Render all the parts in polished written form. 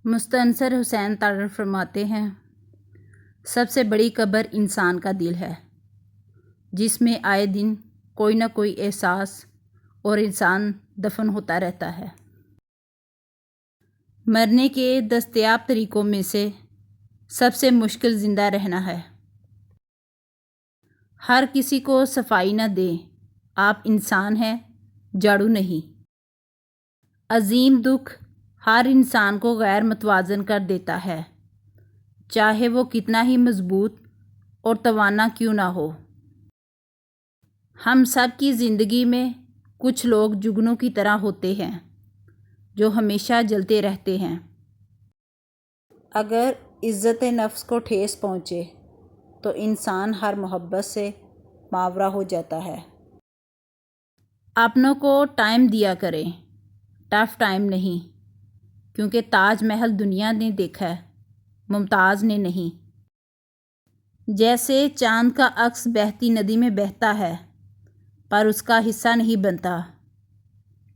مستنصر حسین تارڑ فرماتے ہیں، سب سے بڑی قبر انسان کا دل ہے، جس میں آئے دن کوئی نہ کوئی احساس اور انسان دفن ہوتا رہتا ہے۔ مرنے کے دستیاب طریقوں میں سے سب سے مشکل زندہ رہنا ہے۔ ہر کسی کو صفائی نہ دیں، آپ انسان ہیں، جھاڑو نہیں۔ عظیم دکھ ہر انسان کو غیر متوازن کر دیتا ہے، چاہے وہ کتنا ہی مضبوط اور توانا کیوں نہ ہو۔ ہم سب کی زندگی میں کچھ لوگ جگنوں کی طرح ہوتے ہیں جو ہمیشہ جلتے رہتے ہیں۔ اگر عزت نفس کو ٹھیس پہنچے تو انسان ہر محبت سے ماورا ہو جاتا ہے۔ اپنوں کو ٹائم دیا کریں، ٹف ٹائم نہیں، کیونکہ تاج محل دنیا نے دیکھا ہے، ممتاز نے نہیں۔ جیسے چاند کا عکس بہتی ندی میں بہتا ہے پر اس کا حصہ نہیں بنتا،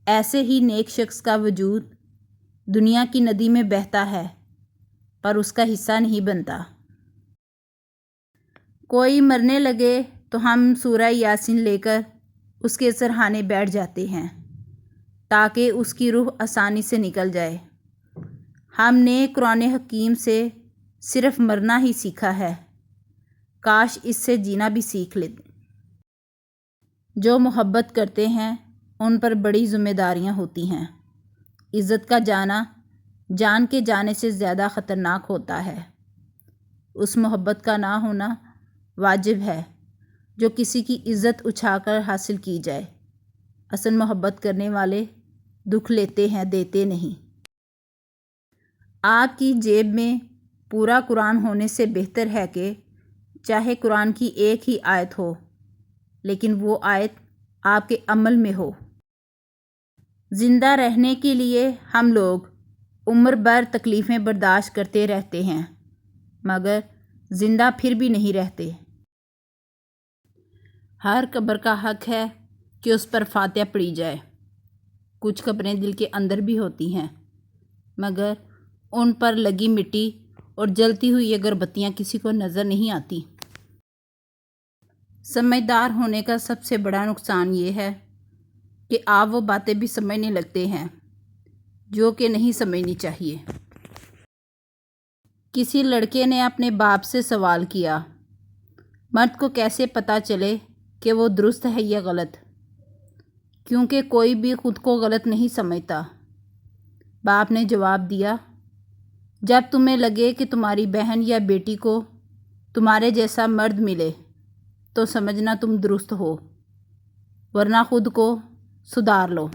ایسے ہی نیک شخص کا وجود دنیا کی ندی میں بہتا ہے پر اس کا حصہ نہیں بنتا۔ کوئی مرنے لگے تو ہم سورہ یاسین لے کر اس کے سرہانے بیٹھ جاتے ہیں تاکہ اس کی روح آسانی سے نکل جائے۔ ہم نے قرآن حکیم سے صرف مرنا ہی سیکھا ہے، کاش اس سے جینا بھی سیکھ لیتے۔ جو محبت کرتے ہیں ان پر بڑی ذمہ داریاں ہوتی ہیں۔ عزت کا جانا جان کے جانے سے زیادہ خطرناک ہوتا ہے۔ اس محبت کا نہ ہونا واجب ہے جو کسی کی عزت اچھا کر حاصل کی جائے۔ اصل محبت کرنے والے دکھ لیتے ہیں، دیتے نہیں۔ آپ کی جیب میں پورا قرآن ہونے سے بہتر ہے کہ چاہے قرآن کی ایک ہی آیت ہو لیکن وہ آیت آپ کے عمل میں ہو۔ زندہ رہنے کے لیے ہم لوگ عمر بھر تکلیفیں برداشت کرتے رہتے ہیں مگر زندہ پھر بھی نہیں رہتے۔ ہر قبر کا حق ہے کہ اس پر فاتحہ پڑھی جائے۔ کچھ قبریں دل کے اندر بھی ہوتی ہیں مگر ان پر لگی مٹی اور جلتی ہوئی اگربتیاں کسی کو نظر نہیں آتی۔ سمجھدار ہونے کا سب سے بڑا نقصان یہ ہے کہ آپ وہ باتیں بھی سمجھنے لگتے ہیں جو کہ نہیں سمجھنی چاہیے۔ کسی لڑکے نے اپنے باپ سے سوال کیا، مرد کو کیسے پتہ چلے کہ وہ درست ہے یا غلط؟ کیونکہ کوئی بھی خود کو غلط نہیں سمجھتا۔ باپ نے جواب دیا، جب تمہیں لگے کہ تمہاری بہن یا بیٹی کو تمہارے جیسا مرد ملے تو سمجھنا تم درست ہو، ورنہ خود کو سدھار لو۔